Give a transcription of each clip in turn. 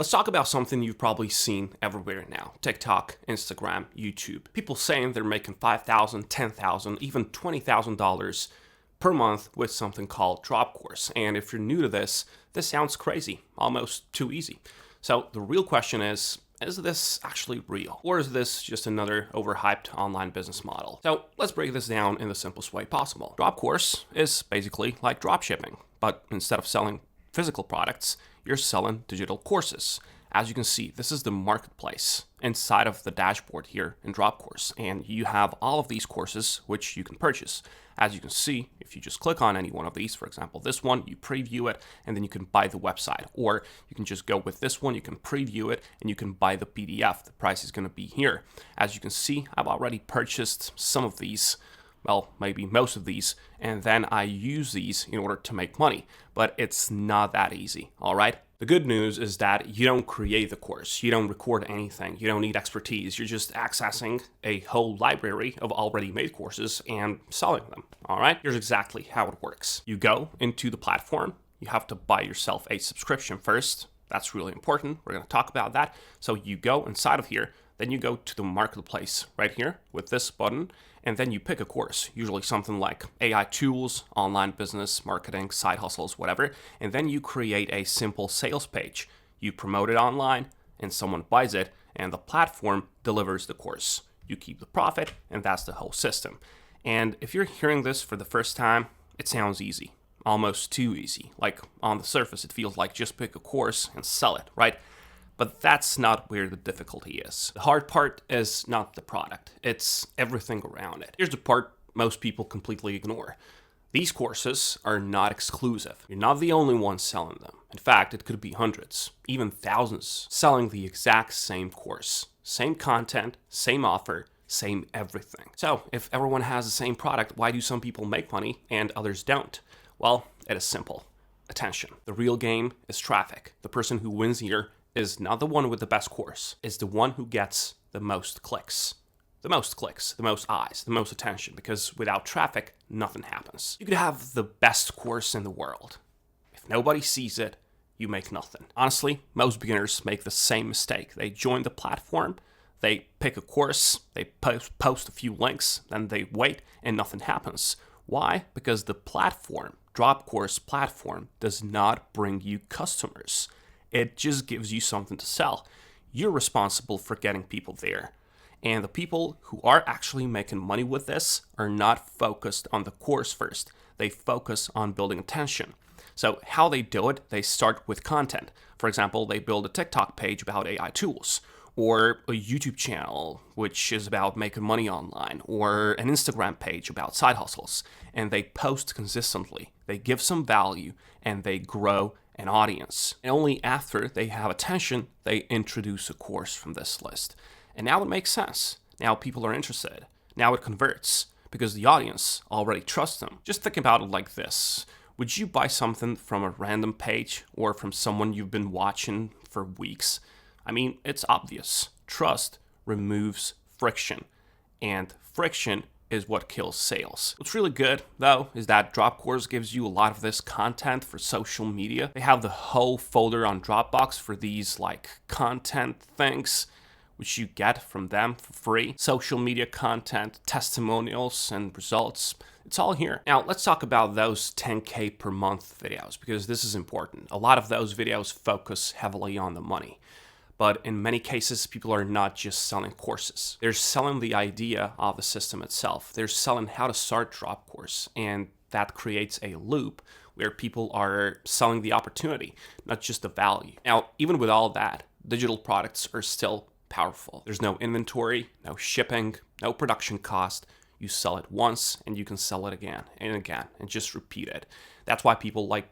Let's talk about something you've probably seen everywhere now. TikTok, Instagram, YouTube. People saying they're making $5,000, $10,000, even $20,000 per month with something called DropCourse. And if you're new to this sounds crazy, almost too easy. So the real question is this actually real? Or is this just another overhyped online business model? So let's break this down in the simplest way possible. DropCourse is basically like dropshipping, but instead of selling physical products, you're selling digital courses. As you can see, this is the marketplace inside of the dashboard here in DropCourse, and you have all of these courses which you can purchase. As you can see, if you just click on any one of these, for example, this one, you preview it, and then you can buy the website. Or you can just go with this one, you can preview it, and you can buy the PDF. The price is going to be here. As you can see, I've already purchased some of these, well, maybe most of these, and then I use these in order to make money. But it's not that easy, all right? The good news is that you don't create the course, you don't record anything, you don't need expertise, you're just accessing a whole library of already made courses and selling them, all right? Here's exactly how it works. You go into the platform, you have to buy yourself a subscription first. That's really important, we're gonna talk about that. So you go inside of here, then you go to the marketplace right here with this button, and then you pick a course, usually something like AI tools, online business, marketing, side hustles, whatever, and then you create a simple sales page. You promote it online, and someone buys it, and the platform delivers the course. You keep the profit, and that's the whole system. And if you're hearing this for the first time, it sounds easy, almost too easy. Like on the surface, it feels like just pick a course and sell it, right? But that's not where the difficulty is. The hard part is not the product, it's everything around it. Here's the part most people completely ignore. These courses are not exclusive. You're not the only one selling them. In fact, it could be hundreds, even thousands, selling the exact same course. Same content, same offer, same everything. So if everyone has the same product, why do some people make money and others don't? Well, it is simple. Attention. The real game is traffic. The person who wins here is not the one with the best course, it's the one who gets the most clicks. The most clicks, the most eyes, the most attention, because without traffic, nothing happens. You could have the best course in the world. If nobody sees it, you make nothing. Honestly, most beginners make the same mistake. They join the platform, they pick a course, they post a few links, then they wait, and nothing happens. Why? Because the platform, DropCourse platform, does not bring you customers. It just gives you something to sell. You're responsible for getting people there. And the people who are actually making money with this are not focused on the course first. They focus on building attention. So how they do it, they start with content. For example, they build a TikTok page about AI tools, or a YouTube channel, which is about making money online, or an Instagram page about side hustles. And they post consistently. They give some value, and they grow an audience. And only after they have attention, they introduce a course from this list. And now it makes sense. Now people are interested. Now it converts because the audience already trusts them. Just think about it like this. Would you buy something from a random page or from someone you've been watching for weeks? I mean, it's obvious. Trust removes friction, and friction is what kills sales. What's really good, though, is that DropCourse gives you a lot of this content for social media. They have the whole folder on Dropbox for these like content things, which you get from them for free. Social media content, testimonials, and results. It's all here. Now, let's talk about those 10K per month videos, because this is important. A lot of those videos focus heavily on the money. But in many cases, people are not just selling courses. They're selling the idea of the system itself. They're selling how to start DropCourse, and that creates a loop where people are selling the opportunity, not just the value. Now, even with all that, digital products are still powerful. There's no inventory, no shipping, no production cost. You sell it once, and you can sell it again and just repeat it. That's why people like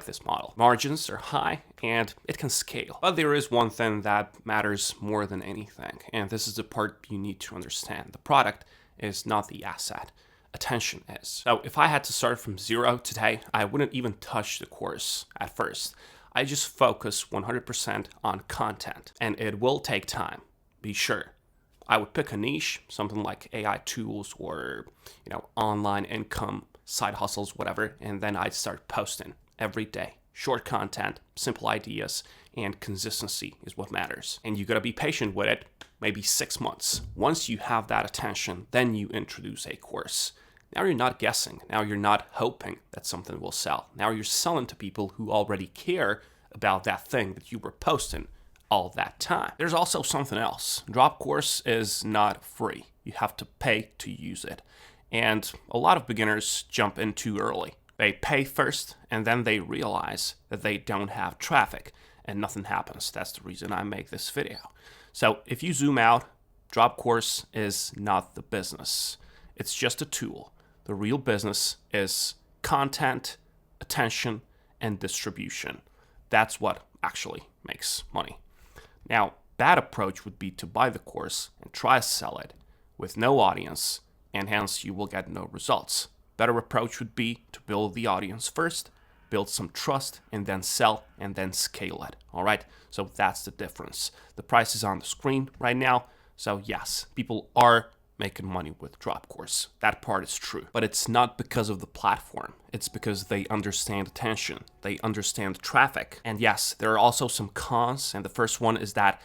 this model. Margins are high and it can scale. But there is one thing that matters more than anything, and this is the part you need to understand. The product is not the asset. Attention is. So if I had to start from zero today, I wouldn't even touch the course at first. I just focus 100% on content, and it will take time, be sure. I would pick a niche, something like AI tools or, online income, side hustles, whatever, and then I'd start posting every day. Short content, simple ideas, and consistency is what matters. And you gotta be patient with it, maybe 6 months. Once you have that attention, then you introduce a course. Now you're not guessing. Now you're not hoping that something will sell. Now you're selling to people who already care about that thing that you were posting all that time. There's also something else. DropCourse is not free. You have to pay to use it. And a lot of beginners jump in too early. They pay first and then they realize that they don't have traffic and nothing happens. That's the reason I make this video. So if you zoom out, DropCourse is not the business. It's just a tool. The real business is content, attention, and distribution. That's what actually makes money. Now, bad approach would be to buy the course and try to sell it with no audience, and hence you will get no results. Better approach would be to build the audience first, build some trust, and then sell and then scale it. All right, so that's the difference. The price is on the screen right now. So yes, people are making money with DropCourse. That part is true, but it's not because of the platform. It's because they understand attention, they understand traffic. And yes, there are also some cons. And the first one is that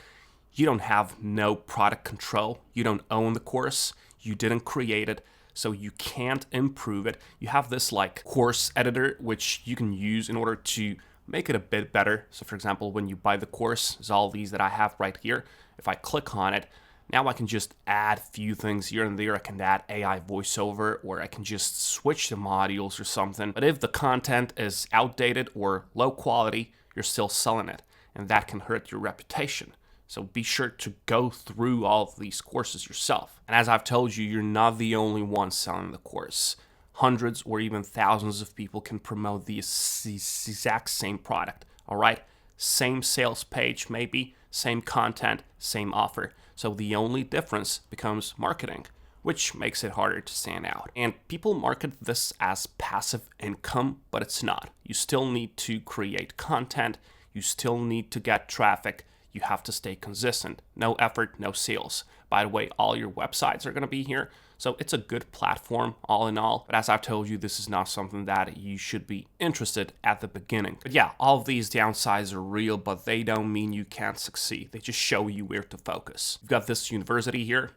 you don't have no product control. You don't own the course. You didn't create it, so you can't improve it. You have this like course editor, which you can use in order to make it a bit better. So for example, when you buy the course, there's all these that I have right here. If I click on it, now I can just add a few things here and there. I can add AI voiceover, or I can just switch the modules or something. But if the content is outdated or low quality, you're still selling it, and that can hurt your reputation. So be sure to go through all of these courses yourself. And as I've told you, you're not the only one selling the course. Hundreds or even thousands of people can promote the exact same product, all right? Same sales page maybe, same content, same offer. So the only difference becomes marketing, which makes it harder to stand out. And people market this as passive income, but it's not. You still need to create content. You still need to get traffic. You have to stay consistent. No effort, no sales. By the way, all your websites are going to be here. So it's a good platform all in all. But as I've told you, this is not something that you should be interested at the beginning. But yeah, all of these downsides are real, but they don't mean you can't succeed. They just show you where to focus. You've got this university here.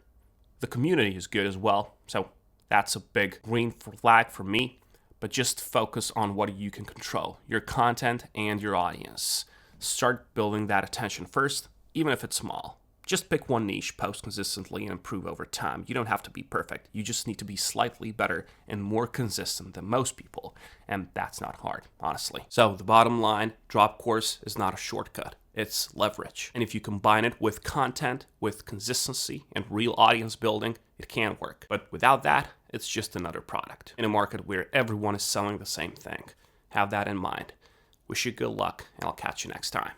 The community is good as well. So that's a big green flag for me. But just focus on what you can control, your content and your audience. Start building that attention first, even if it's small. Just pick one niche, post consistently, and improve over time. You don't have to be perfect. You just need to be slightly better and more consistent than most people. And that's not hard, honestly. So the bottom line, DropCourse is not a shortcut. It's leverage. And if you combine it with content, with consistency, and real audience building, it can work. But without that, it's just another product in a market where everyone is selling the same thing. Have that in mind. Wish you good luck, and I'll catch you next time.